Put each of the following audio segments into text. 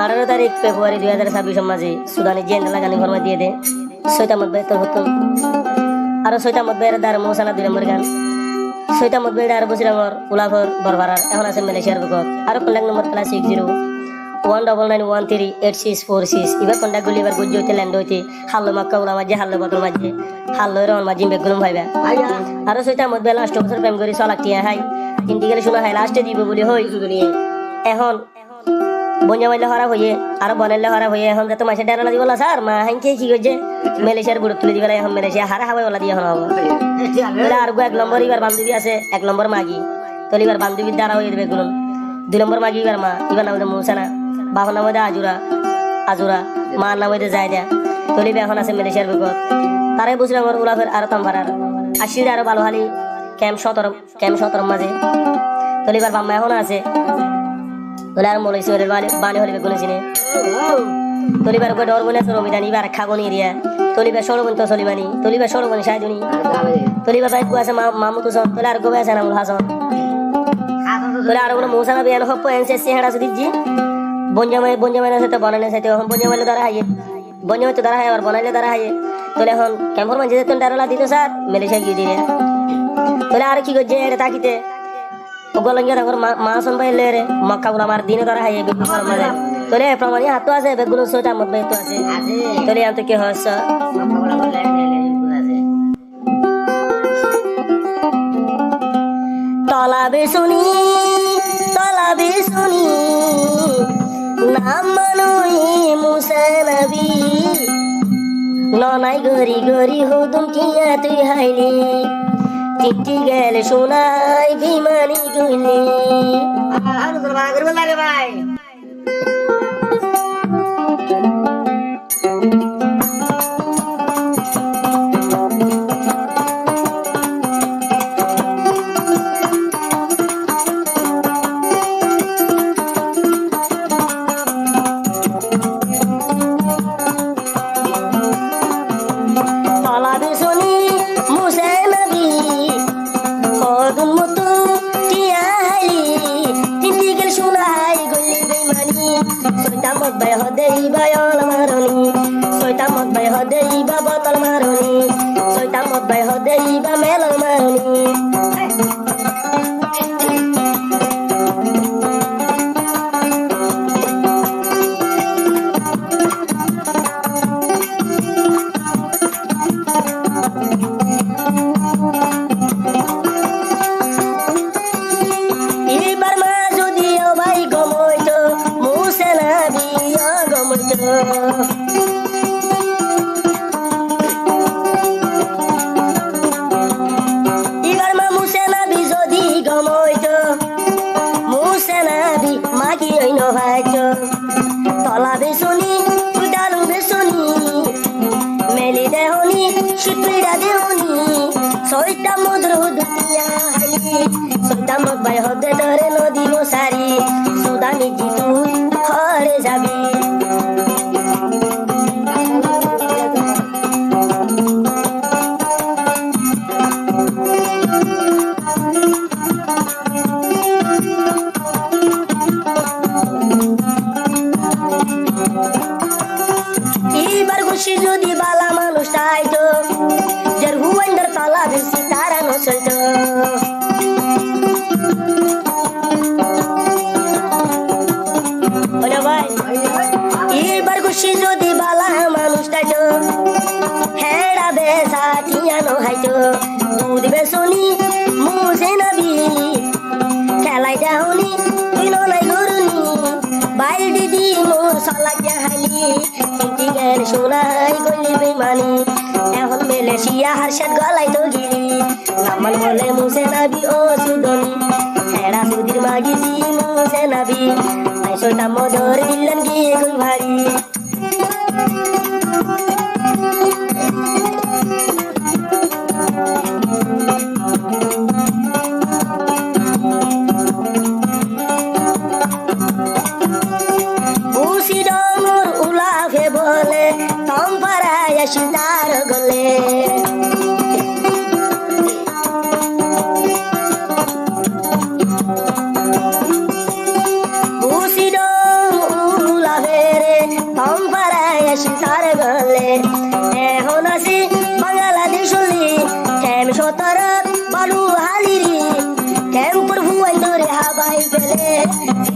18 তারিখ ফেব্রুয়ারি 2026 মাঝে সুদানি জেন লাগানি ফরমা দিয়ে দে 6টা মত বেতন হতো আর 6টা মত বের দার মোসানা 2 নম্বর গান 6টা মত বের আর বসির আমার উলাফর বরবারার এখন আছে মালয়েশিয়ার বুকত আর কন্টাক্ট নম্বর প্লাস 60 1991386646 এবার কন্টাক্ট গুলি এবার গুজ হইতে ল্যান্ড হইতে হাল্লো মাক্কা উলা মাঝে হাল্লো বতর মাঝে হাল্লো রহমান মাঝে বেগুন ভাইবা আর 6টা মত বের লাস্ট বছর প্রেম করি 6 লাখ টিয়া হাই তিনটি গেলে শোনা হাই লাস্টে দিব বলি হই এখন বঞ্জা মাইলে হরা হইয়ে আর বনাইলে হরা হইয়ে এখন তো মাসে ডেরা দিব না স্যার মা হাইকে কি করছে মালয়েশিয়ার বুড়ো তুলে দিবে এখন মালয়েশিয়া হারা হাওয়াই ওলা দিয়ে এখন হবো আর 1 নম্বর এবার বান্ধবী আছে 1 নম্বর মাগি তো এবার বান্ধবীর দ্বারা হয়ে দেবে গুলো 2 নম্বর মাগি এবার মা এবার নাম মুসানা বাবার নাম আজুরা আজুরা মার নাম যায় দেয়া তো এখন আছে মালয়েশিয়ার বুকত তারাই বুঝলাম আমার উলাফের আর তাম্বারার আশির আরো ভালো হালি ক্যাম্প 17 মাঝে তো এবার বাম্মা এখন আছে তোলে আর মনে হইছে বানি হলিবে কোন চিনে তলিবার কো ডর বনে সরমি দানি বার খাগনি এরিয়া তলিবার সরবন তো সলিবানি তলিবার সরবন সাইদুনি তলিবার ভাই কো আছে মামু তো সব তোলে আর গো আছে নামুল হাসান তোলে আর কোন মোসানা বিয়ান হপ এনসিসি হেডা সুদিজি বঞ্জামাই না সেটা বনানে সেটা এখন বঞ্জামাইলে দ্বারা হাইয়ে বঞ্জামাই তো দ্বারা হাই আর বনাইলে দ্বারা হাইয়ে তোলে এখন ক্যাম্পর মানে যেতে ডারলা দিত স্যার মালয়েশিয়া গিয়ে দিলে তোলে আর কি গজে এটা তাকিতে ওগলঙ্গিয়া তারপর মাসন ভাই লে রে মক্কা গুলা আমার দিনে ধরা হাইয়ে বেগুন ফরমালে তোলে প্রমাণী হাত আছে বেগুন 6টা মত ভাই তো আছে তোলে আনতে কি হস তলাবে শুনি নাম মানুই মুসা নবী ননাই গরি গরি হুদুম কিয়া তুই হাইলি চিঠি গেলে শোনাই বিমানি গুলি ভাই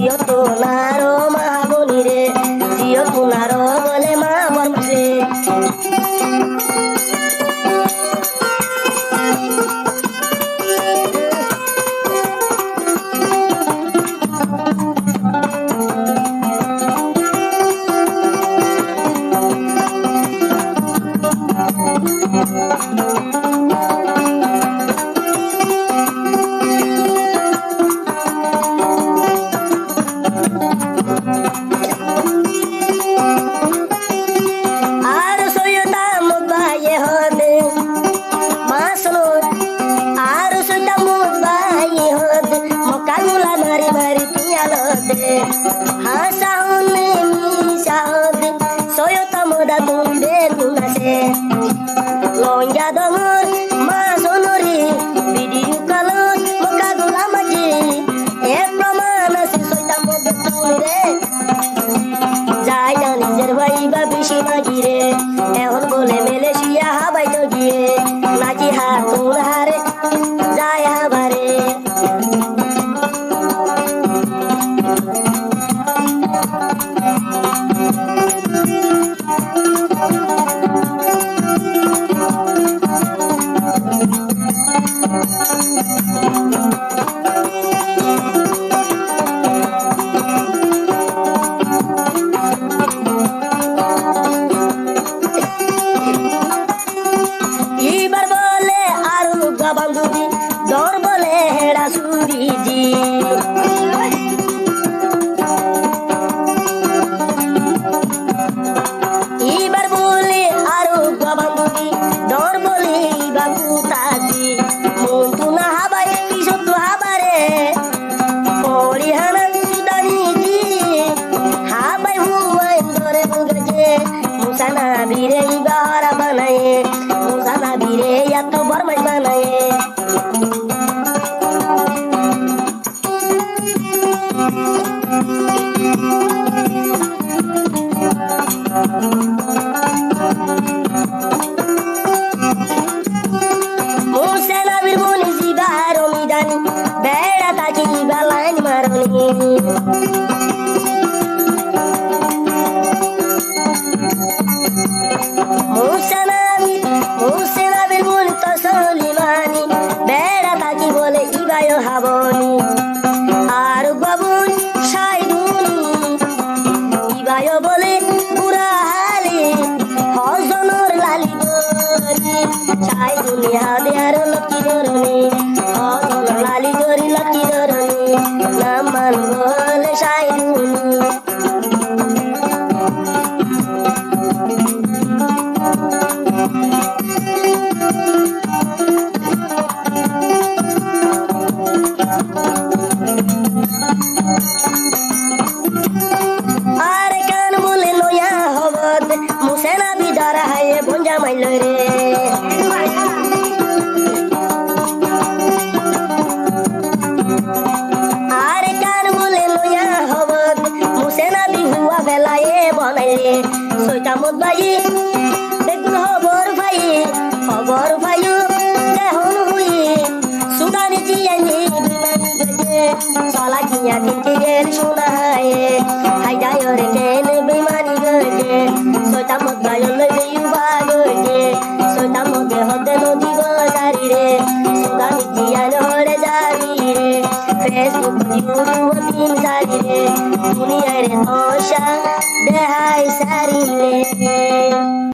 জিও তোনারো মাহাবনি রে জিও তোনারো বলে মা বর্মসে Hasaune misahode soyota moda tumbe tunase lonja domor masonori video kalon moka gulamaji e pramana se soyta moda tumre jai jani jerbai ba bishi magire ehon bole Malaysia habai to giye naji hatun hare jai habare বান্ধবী দর বলে হেড়া সুরিজি এবার বলে আরো বান্ধবী দর বলে বাবু তাজি মন তুনা হাবাই কিশোর হাবারে পরিহানা সুদানিজি হাবাই হুয়াই ধরে বুগেছে মুসানা বীরে বাহারা বানায়ে মুসানা বীরে এত বরমাই বানায়ে Musena birbuni zibaro midani beda taji balani maroni Musena birbuni tosolimani beda taji bole ibayo haboni aru babun shaiduni ibayo bole pura hali hozonor lali gori shaiduni hade aro laki doroni hozonor lali gori laki doroni naman bole shaiduni Musena bidara haye bonja mailore Are kan bole loya hobot Musena bi huwa belaye bonaye soita mudbayi begun hobor bhayu dehon hui sudani jiyani bimani gaje sala kiya tinke gel sunaye haidayore ken bimani gaje soita mudbayo leyu bagoje soita mudde hode nodi gozari re sudani jiyani hore jari re Facebook YouTube tin jari re duniya re tosha dehai sari re